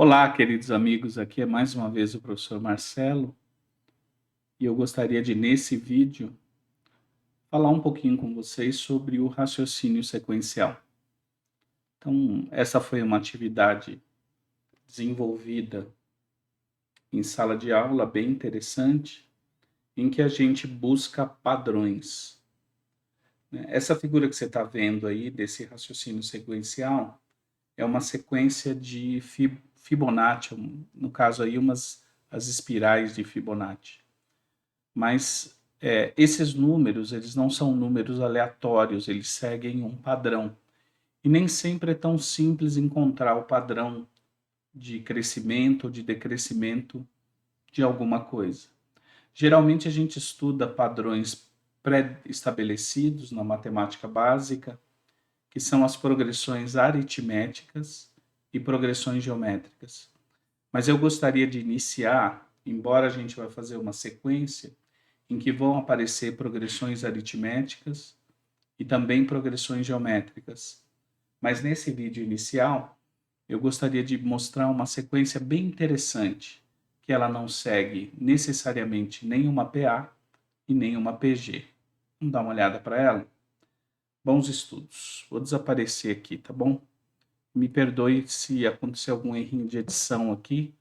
Olá, queridos amigos, aqui é mais uma vez o professor Marcelo e eu gostaria de, nesse vídeo, falar um pouquinho com vocês sobre o raciocínio sequencial. Então, essa foi uma atividade desenvolvida em sala de aula, bem interessante, em que a gente busca padrões. Essa figura que você está vendo aí, desse raciocínio sequencial, é uma sequência de Fibonacci, no caso aí, as espirais de Fibonacci. Mas esses números, eles não são números aleatórios, eles seguem um padrão. E nem sempre é tão simples encontrar o padrão de crescimento ou de decrescimento de alguma coisa. Geralmente a gente estuda padrões pré-estabelecidos na matemática básica, que são as progressões aritméticas e progressões geométricas. Mas eu gostaria de iniciar, embora a gente vai fazer uma sequência, em que vão aparecer progressões aritméticas e também progressões geométricas. Mas nesse vídeo inicial, eu gostaria de mostrar uma sequência bem interessante, que ela não segue necessariamente nenhuma PA e nenhuma PG. Vamos dar uma olhada para ela? Bons estudos. Vou desaparecer aqui, tá bom? Me perdoe se acontecer algum errinho de edição aqui,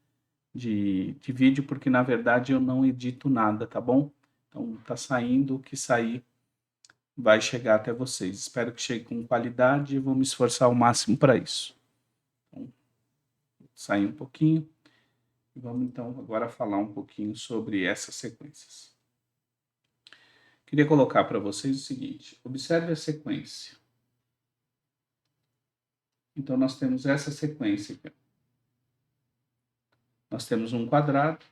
de vídeo, porque na verdade eu não edito nada, tá bom? Então tá saindo, o que sair vai chegar até vocês. Espero que chegue com qualidade e vou me esforçar ao máximo para isso. Então, sair um pouquinho e vamos então agora falar um pouquinho sobre essas sequências. Queria colocar para vocês o seguinte: observe a sequência. Então nós temos essa sequência aqui. Nós temos um quadrado,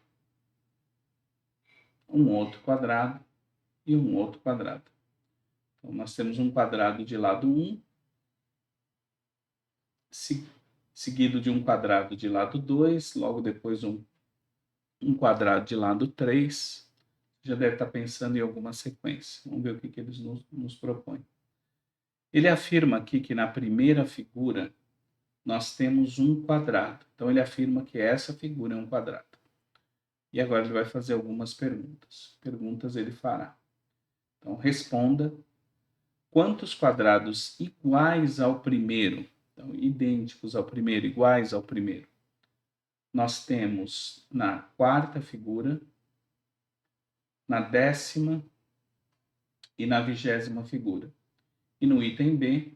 um outro quadrado e um outro quadrado. Então nós temos um quadrado de lado 1, seguido de um quadrado de lado 2, logo depois um quadrado de lado 3. Já deve estar pensando em alguma sequência. Vamos ver o que eles nos propõem. Ele afirma aqui que na primeira figura nós temos um quadrado. Então ele afirma que essa figura é um quadrado. E agora ele vai fazer algumas perguntas. Perguntas ele fará. Então responda: quantos quadrados iguais ao primeiro, então idênticos ao primeiro, iguais ao primeiro, nós temos na quarta figura, na 10ª e na 20ª figura? E no item B,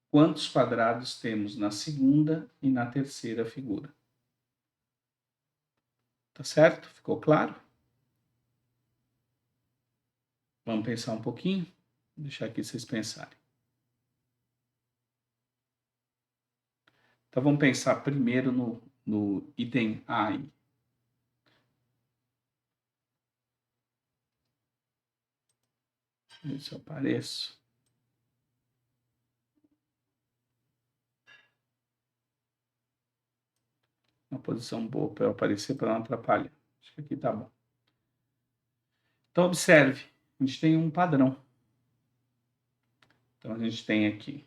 quantos quadrados temos na segunda e na terceira figura? Tá certo? Ficou claro? Vamos pensar um pouquinho? Vou deixar aqui vocês pensarem. Então vamos pensar primeiro no item A aí. Ver se eu apareço. Uma posição boa para eu aparecer, para não atrapalhar. Acho que aqui tá bom. Então observe, a gente tem um padrão. Então a gente tem aqui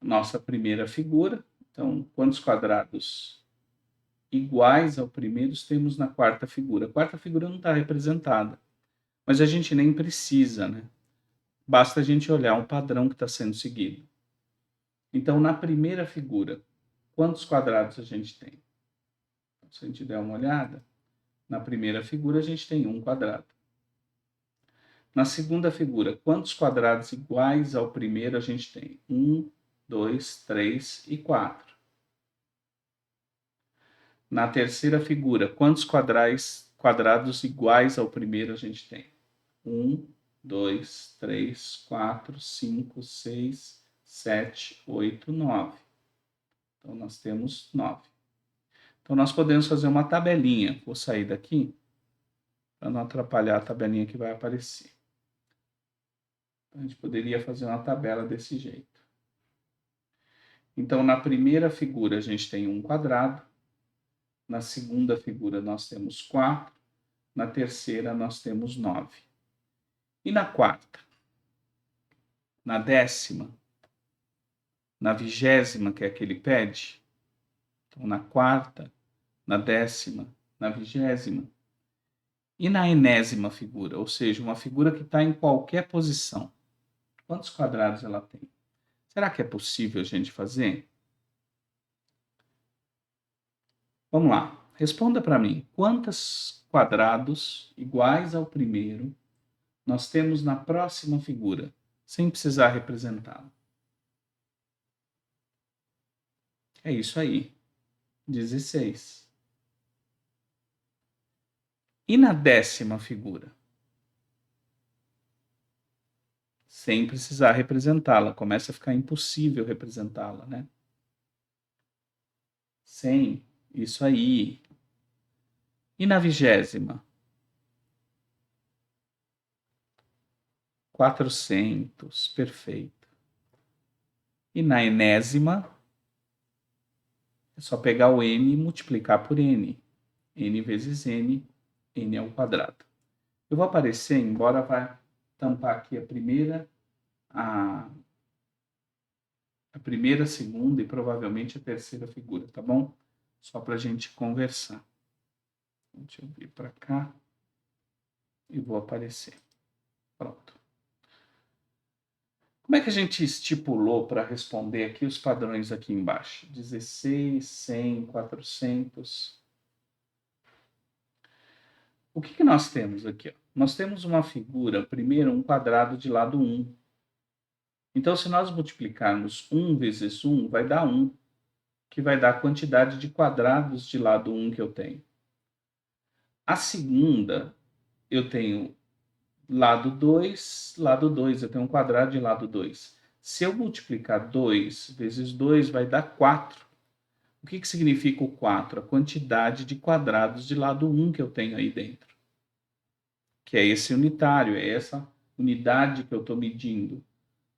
nossa primeira figura. Então, quantos quadrados iguais ao primeiro temos na quarta figura? A quarta figura não está representada, mas a gente nem precisa, né? Basta a gente olhar o padrão que está sendo seguido. Então, na primeira figura, quantos quadrados a gente tem? Se a gente der uma olhada, na primeira figura a gente tem um quadrado. Na segunda figura, quantos quadrados iguais ao primeiro a gente tem? 1, 2, 3 e 4. Na terceira figura, quantos quadrados iguais ao primeiro a gente tem? 1, 2, 3, 4, 5, 6, 7, 8, 9. Então, nós temos 9. Então, nós podemos fazer uma tabelinha. Vou sair daqui para não atrapalhar a tabelinha que vai aparecer. Então, a gente poderia fazer uma tabela desse jeito. Então, na primeira figura, a gente tem um quadrado. Na segunda figura, nós temos 4. Na terceira, nós temos 9. E na quarta? Na 10ª, na 20ª, que é a que ele pede. Então, na 4ª, na 10ª, na 20ª. E na enésima figura, ou seja, uma figura que está em qualquer posição. Quantos quadrados ela tem? Será que é possível a gente fazer? Vamos lá. Responda para mim. Quantos quadrados iguais ao primeiro nós temos na próxima figura, sem precisar representá-lo? É isso aí. 16. E na 10ª figura? Sem precisar representá-la. Começa a ficar impossível representá-la, né? 100. Isso aí. E na 20ª? 400. Perfeito. E na enésima? É só pegar o n e multiplicar por n. N vezes n, n ao quadrado. Eu vou aparecer, embora vá tampar aqui a primeira, a segunda e provavelmente a terceira figura, tá bom? Só para a gente conversar. Deixa eu vir para cá e vou aparecer. Pronto. Como é que a gente estipulou para responder aqui os padrões aqui embaixo? 16, 100, 400. O que nós temos aqui? Nós temos uma figura, primeiro um quadrado de lado 1. Então, se nós multiplicarmos 1 vezes 1, vai dar 1, que vai dar a quantidade de quadrados de lado 1 que eu tenho. A segunda, eu tenho lado 2, eu tenho um quadrado de lado 2. Se eu multiplicar 2 vezes 2, vai dar 4. O que significa o 4? A quantidade de quadrados de lado 1 que eu tenho aí dentro. Que é esse unitário, é essa unidade que eu estou medindo.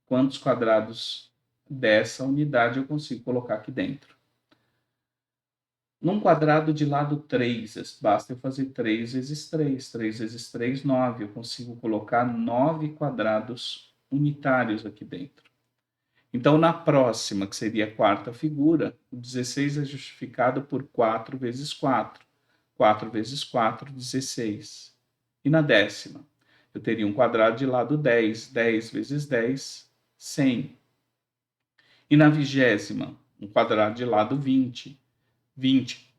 Quantos quadrados dessa unidade eu consigo colocar aqui dentro. Num quadrado de lado 3, basta eu fazer 3 vezes 3. 3 vezes 3, 9. Eu consigo colocar 9 quadrados unitários aqui dentro. Então, na próxima, que seria a quarta figura, o 16 é justificado por 4 vezes 4. 4 vezes 4, 16. E na 10ª, eu teria um quadrado de lado 10. 10 vezes 10, 100. E na 20ª, um quadrado de lado 20. 20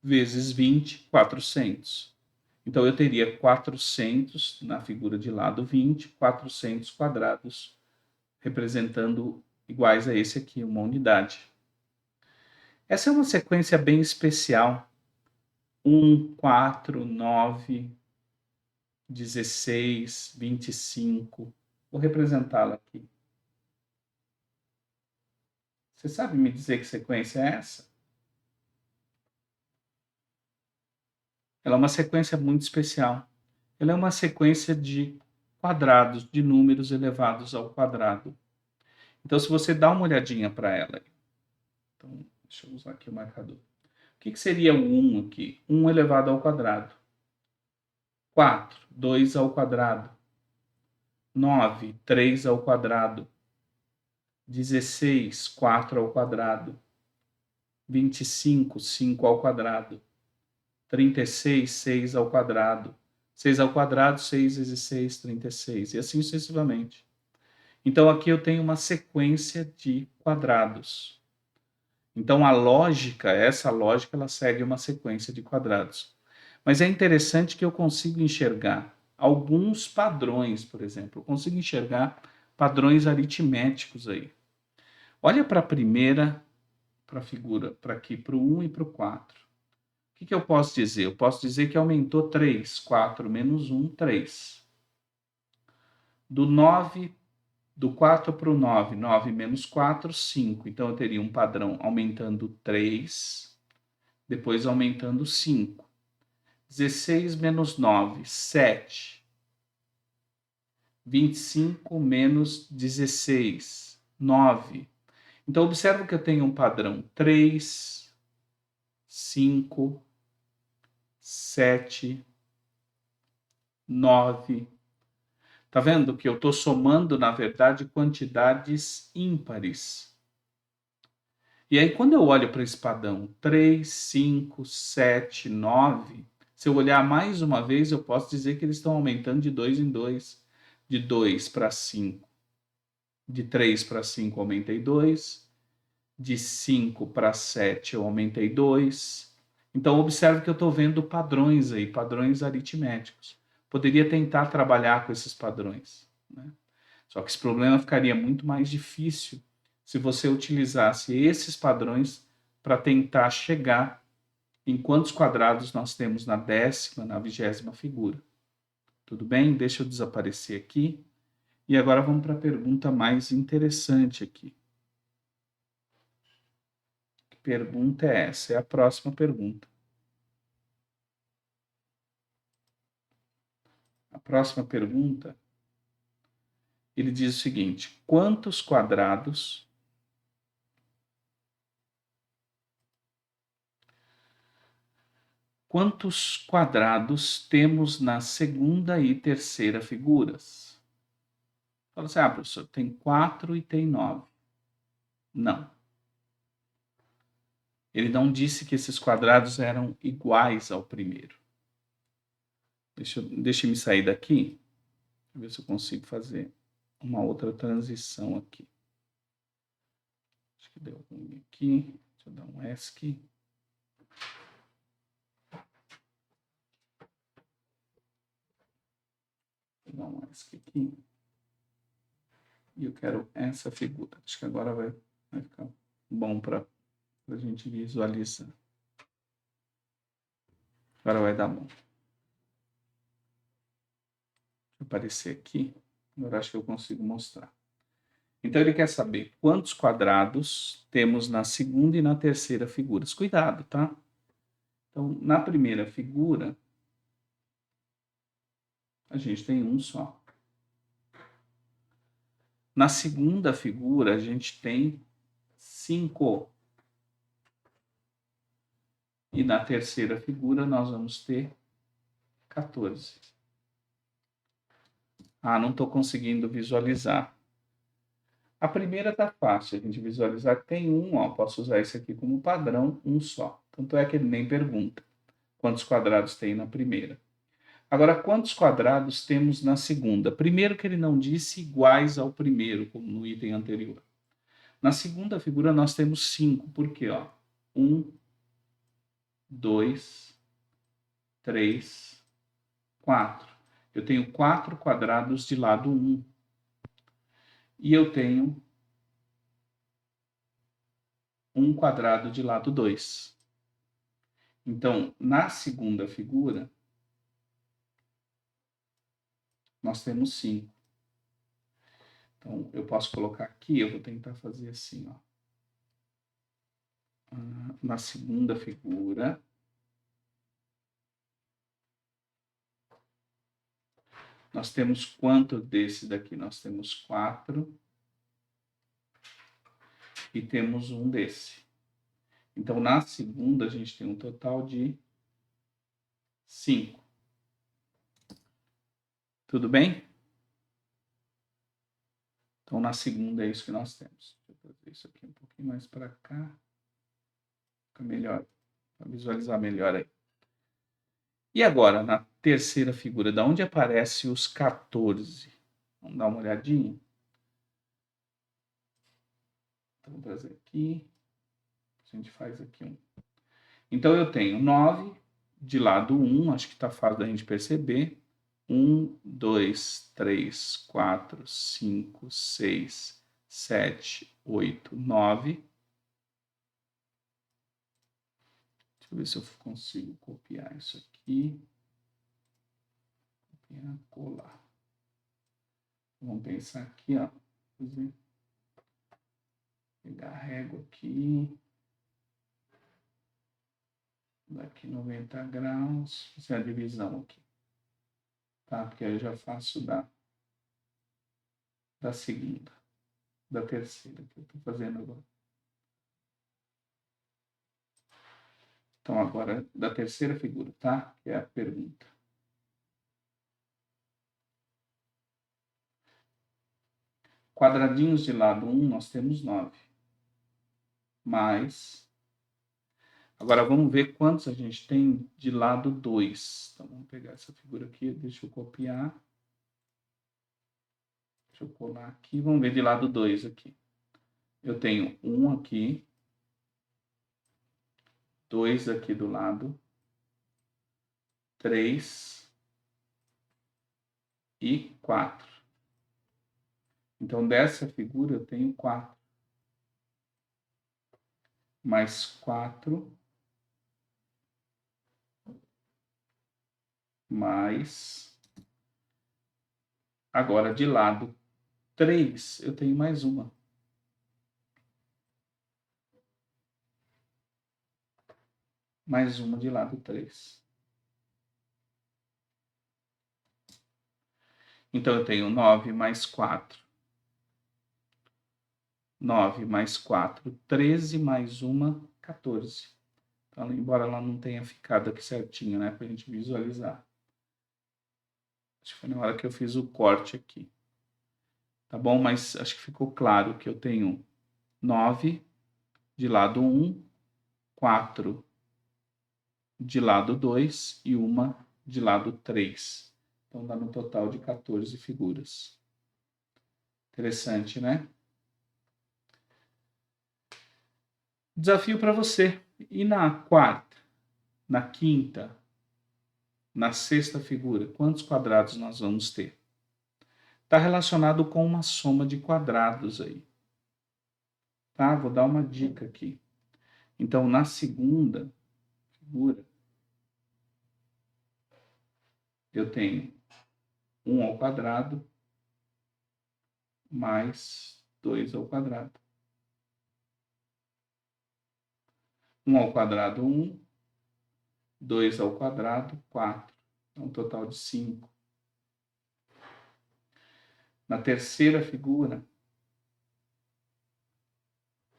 vezes 20, 400. Então, eu teria 400 na figura de lado 20, 400 quadrados, representando iguais a esse aqui, uma unidade. Essa é uma sequência bem especial. 1, 4, 9, 16, 25. Vou representá-la aqui. Você sabe me dizer que sequência é essa? Ela é uma sequência muito especial. Ela é uma sequência de quadrados, de números elevados ao quadrado. Então, se você dá uma olhadinha para ela. Então, deixa eu usar aqui o marcador. O que seria o 1 aqui? 1 elevado ao quadrado. 4, 2 ao quadrado. 9, 3 ao quadrado. 16, 4 ao quadrado. 25, 5 ao quadrado. 36, 6 ao quadrado. 6 ao quadrado, 6 vezes 6, 36. E assim sucessivamente. Então, aqui eu tenho uma sequência de quadrados. Então, essa lógica, ela segue uma sequência de quadrados. Mas é interessante que eu consigo enxergar alguns padrões, por exemplo. Eu consigo enxergar padrões aritméticos aí. Olha para a primeira, para a figura, para aqui, para o 1 e para o 4. O que eu posso dizer? Eu posso dizer que aumentou 3. 4 menos 1, 3. Do 4 para o 9, 9 menos 4, 5. Então, eu teria um padrão aumentando 3, depois aumentando 5. 16 menos 9, 7. 25 menos 16, 9. Então, observa que eu tenho um padrão 3, 5, 7, 9. Tá vendo que eu estou somando, na verdade, quantidades ímpares. E aí, quando eu olho para esse padrão 3, 5, 7, 9, se eu olhar mais uma vez, eu posso dizer que eles estão aumentando de 2 em 2, de 2 para 5. De 3 para 5 eu aumentei 2, de 5 para 7 eu aumentei 2. Então, observe que eu estou vendo padrões aí, padrões aritméticos. Poderia tentar trabalhar com esses padrões, né? Só que esse problema ficaria muito mais difícil se você utilizasse esses padrões para tentar chegar em quantos quadrados nós temos na 10ª, na 20ª figura. Tudo bem? Deixa eu desaparecer aqui. E agora vamos para a pergunta mais interessante aqui. Que pergunta é essa? É a próxima pergunta. A próxima pergunta, ele diz o seguinte: quantos quadrados temos na segunda e terceira figuras? Fala assim, professor, tem 4 e tem 9. Não. Ele não disse que esses quadrados eram iguais ao primeiro. Deixa eu me sair daqui. Ver se eu consigo fazer uma outra transição aqui. Acho que deu ruim aqui. Deixa eu dar um ESC. Vou dar um ESC aqui. E eu quero essa figura. Acho que agora vai ficar bom para a gente visualizar. Agora vai dar bom. Deixa eu aparecer aqui. Agora acho que eu consigo mostrar. Então, ele quer saber quantos quadrados temos na segunda e na terceira figuras. Cuidado, tá? Então, na primeira figura, a gente tem um só. Na segunda figura, a gente tem 5. E na terceira figura, nós vamos ter 14. Ah, não estou conseguindo visualizar. A primeira está fácil a gente visualizar. Tem um, ó, posso usar esse aqui como padrão, um só. Tanto é que ele nem pergunta quantos quadrados tem na primeira. Agora, quantos quadrados temos na segunda? Primeiro que ele não disse iguais ao primeiro, como no item anterior. Na segunda figura nós temos 5, por quê? 1, 2, 3, 4. Eu tenho 4 quadrados de lado 1. E eu tenho 1 quadrado de lado 2. Então, na segunda figura, nós temos 5. Então, eu posso colocar aqui, eu vou tentar fazer assim, ó. Na segunda figura, nós temos quanto desse daqui? Nós temos 4 e temos um desse. Então, na segunda, a gente tem um total de 5. Tudo bem? Então, na segunda é isso que nós temos. Deixa eu fazer isso aqui um pouquinho mais para cá. Fica melhor, para visualizar melhor aí. E agora, na terceira figura, da onde aparecem os 14? Vamos dar uma olhadinha? Então, vou trazer aqui. A gente faz aqui um. Então, eu tenho 9 de lado 1, acho que está fácil da gente perceber. 1, 2, 3, 4, 5, 6, 7, 8, 9. Deixa eu ver se eu consigo copiar isso aqui. Copiar, colar. Vamos pensar aqui, ó. Pegar a régua aqui. Daqui 90 graus. Fazer a divisão aqui. Tá? Porque aí eu já faço da segunda. Da terceira que eu estou fazendo agora. Então, agora, da terceira figura, tá? Que é a pergunta. Quadradinhos de lado 1, nós temos 9. mais... Agora, vamos ver quantos a gente tem de lado 2. Então, vamos pegar essa figura aqui, deixa eu copiar. Deixa eu colar aqui, vamos ver de lado 2 aqui. Eu tenho 1 aqui, 2 aqui do lado, 3 e 4. Então, dessa figura eu tenho 4. Mais 4, mais... Agora, de lado 3, eu tenho mais uma. Mais uma de lado 3. Então, eu tenho 9 mais 4. 9 mais 4, 13 mais uma, 14. Então, embora ela não tenha ficado aqui certinho, né, para a gente visualizar. Acho que foi na hora que eu fiz o corte aqui. Tá bom? Mas acho que ficou claro que eu tenho 9 de lado 1, 4 de lado 2 e uma de lado 3. Então, dá no total de 14 figuras. Interessante, né? Desafio para você. E na quarta, na quinta, na sexta figura, quantos quadrados nós vamos ter? Está relacionado com uma soma de quadrados aí. Tá? Vou dar uma dica aqui. Então, na segunda figura, eu tenho 1 ao quadrado mais 2 ao quadrado. 1 ao quadrado, 1. 2 ao quadrado, 4. Então, um total de 5. Na terceira figura,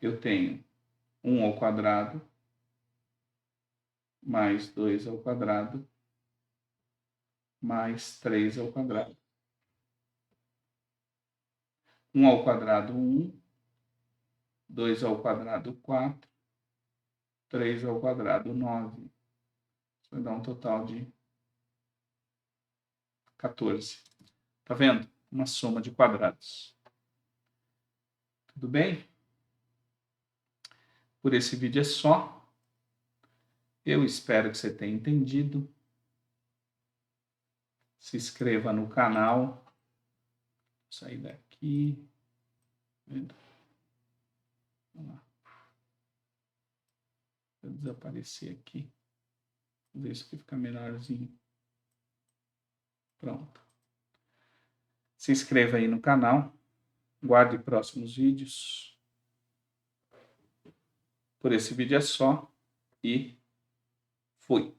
eu tenho 1 ao quadrado mais 2 ao quadrado mais 3 ao quadrado. 1 ao quadrado, 1. 2 ao quadrado, 4. 3 ao quadrado, 9. Isso vai dar um total de 14. Tá vendo? Uma soma de quadrados. Tudo bem? Por esse vídeo é só. Eu espero que você tenha entendido. Se inscreva no canal. Vou sair daqui. Vamos lá. Vou desaparecer aqui. Vou ver isso aqui ficar melhorzinho. Pronto. Se inscreva aí no canal. Guarde próximos vídeos. Por esse vídeo é só. E fui.